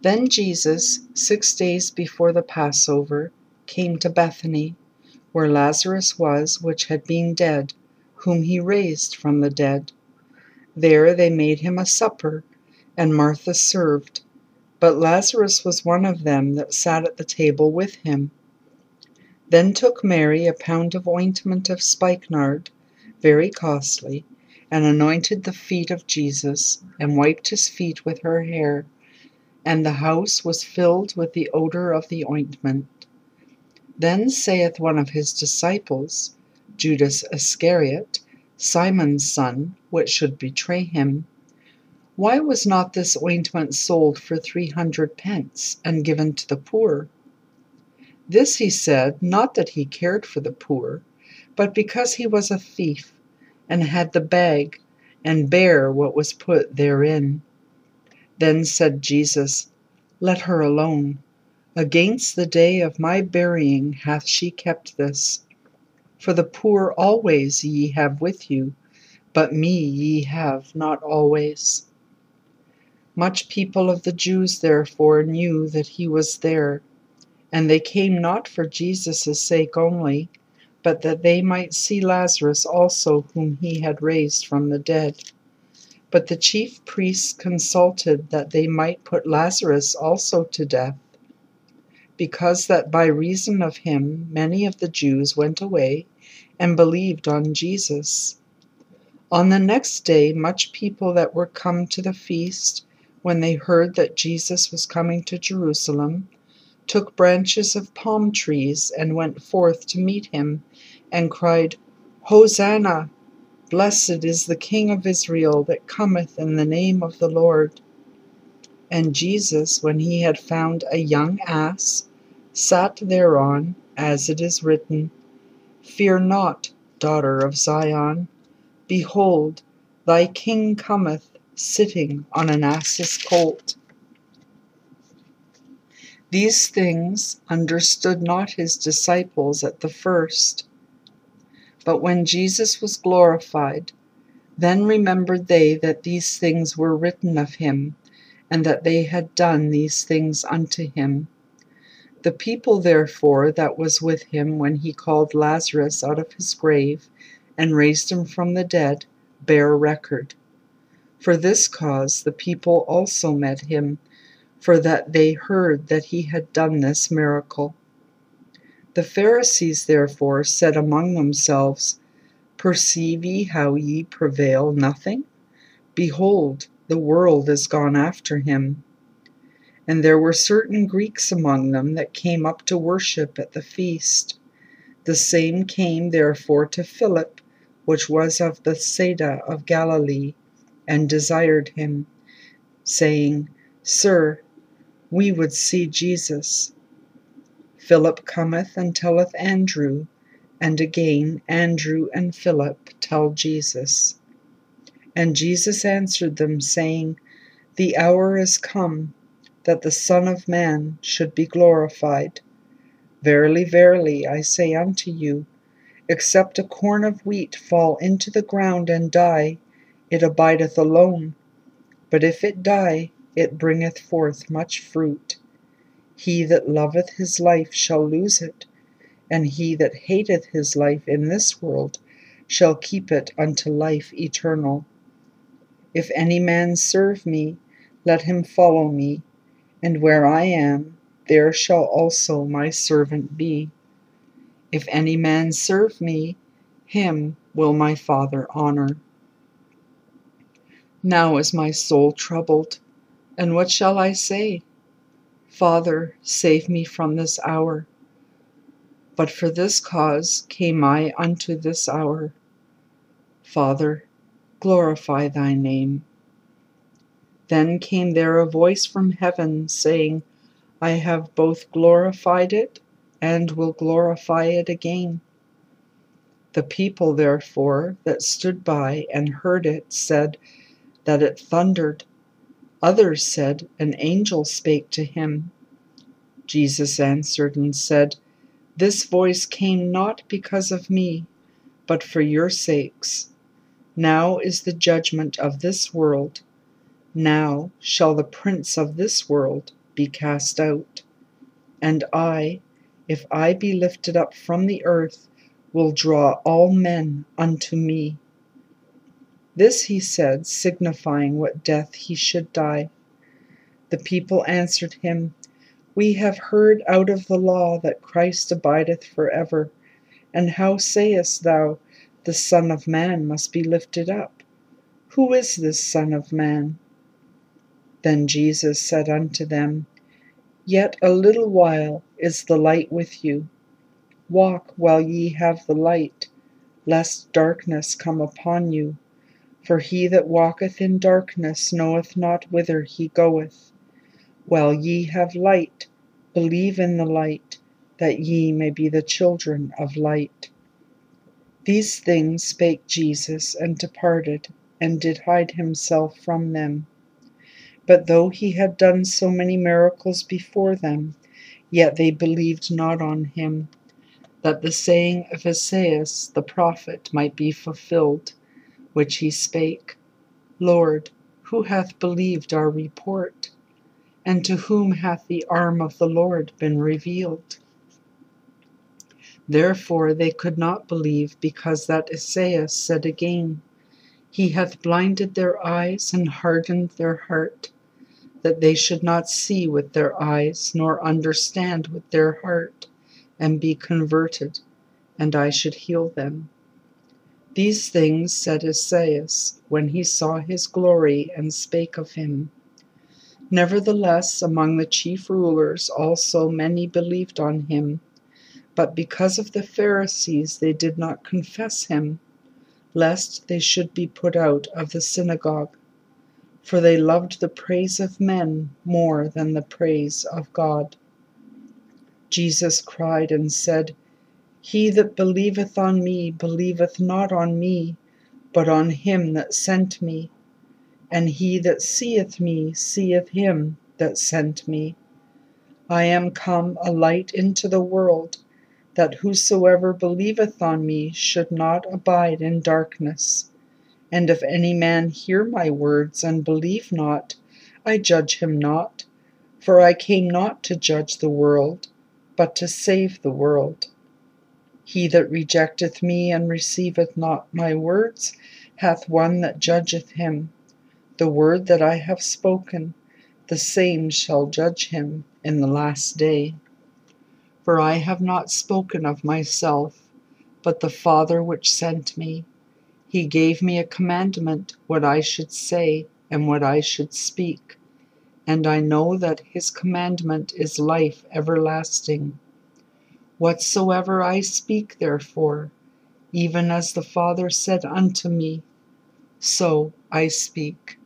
Then Jesus, 6 days before the Passover, came to Bethany, where Lazarus was, which had been dead, whom he raised from the dead. There they made him a supper, and Martha served, but Lazarus was one of them that sat at the table with him. Then took Mary a pound of ointment of spikenard, very costly, and anointed the feet of Jesus, and wiped his feet with her hair, and the house was filled with the odor of the ointment. Then saith one of his disciples, Judas Iscariot, Simon's son, which should betray him, Why was not this ointment sold for 300 pence, and given to the poor? This he said, not that he cared for the poor, but because he was a thief, and had the bag, and bare what was put therein. Then said Jesus, Let her alone. Against the day of my burying hath she kept this. For the poor always ye have with you, but me ye have not always. Much people of the Jews therefore knew that he was there, and they came not for Jesus' sake only, but that they might see Lazarus also, whom he had raised from the dead. But the chief priests consulted that they might put Lazarus also to death, because that by reason of him many of the Jews went away and believed on Jesus. On the next day much people that were come to the feast, when they heard that Jesus was coming to Jerusalem, took branches of palm trees and went forth to meet him, and cried, Hosanna! Blessed is the King of Israel that cometh in the name of the Lord. And Jesus, when he had found a young ass, sat thereon, as it is written, Fear not, daughter of Zion. Behold, thy King cometh, sitting on an ass's colt. These things understood not his disciples at the first. But when Jesus was glorified, then remembered they that these things were written of him, and that they had done these things unto him. The people therefore that was with him when he called Lazarus out of his grave, and raised him from the dead, bear record. For this cause the people also met him, for that they heard that he had done this miracle. The Pharisees therefore said among themselves, Perceive ye how ye prevail nothing? Behold, the world is gone after him. And there were certain Greeks among them that came up to worship at the feast. The same came therefore to Philip, which was of Bethsaida of Galilee, and desired him, saying, Sir, we would see Jesus. Philip cometh and telleth Andrew, and again Andrew and Philip tell Jesus. And Jesus answered them, saying, The hour is come, that the Son of Man should be glorified. Verily, verily, I say unto you, except a corn of wheat fall into the ground and die, it abideth alone. But if it die, it bringeth forth much fruit. He that loveth his life shall lose it, and he that hateth his life in this world shall keep it unto life eternal. If any man serve me, let him follow me, and where I am, there shall also my servant be. If any man serve me, him will my Father honor. Now is my soul troubled, and what shall I say? Father, save me from this hour. But for this cause came I unto this hour. Father, glorify thy name. Then came there a voice from heaven, saying, I have both glorified it, and will glorify it again. The people therefore that stood by and heard it said that it thundered. Others said, An angel spake to him. Jesus answered and said, This voice came not because of me, but for your sakes. Now is the judgment of this world. Now shall the prince of this world be cast out. And I, if I be lifted up from the earth, will draw all men unto me. This he said, signifying what death he should die. The people answered him, We have heard out of the law that Christ abideth forever. And how sayest thou, the Son of Man must be lifted up? Who is this Son of Man? Then Jesus said unto them, Yet a little while is the light with you. Walk while ye have the light, lest darkness come upon you. For he that walketh in darkness knoweth not whither he goeth. While ye have light, believe in the light, that ye may be the children of light. These things spake Jesus, and departed, and did hide himself from them. But though he had done so many miracles before them, yet they believed not on him, that the saying of Esaias the prophet might be fulfilled, which he spake, Lord, who hath believed our report? And to whom hath the arm of the Lord been revealed? Therefore they could not believe, because that Esaias said again, He hath blinded their eyes and hardened their heart, that they should not see with their eyes, nor understand with their heart, and be converted, and I should heal them. These things said Esaias, when he saw his glory, and spake of him. Nevertheless, among the chief rulers also many believed on him, but because of the Pharisees they did not confess him, lest they should be put out of the synagogue. For they loved the praise of men more than the praise of God. Jesus cried and said, He that believeth on me believeth not on me, but on him that sent me. And he that seeth me seeth him that sent me. I am come a light into the world, that whosoever believeth on me should not abide in darkness. And if any man hear my words and believe not, I judge him not, for I came not to judge the world, but to save the world. He that rejecteth me and receiveth not my words hath one that judgeth him. The word that I have spoken, the same shall judge him in the last day. For I have not spoken of myself, but the Father which sent me. He gave me a commandment what I should say and what I should speak, and I know that his commandment is life everlasting. Whatsoever I speak, therefore, even as the Father said unto me, so I speak.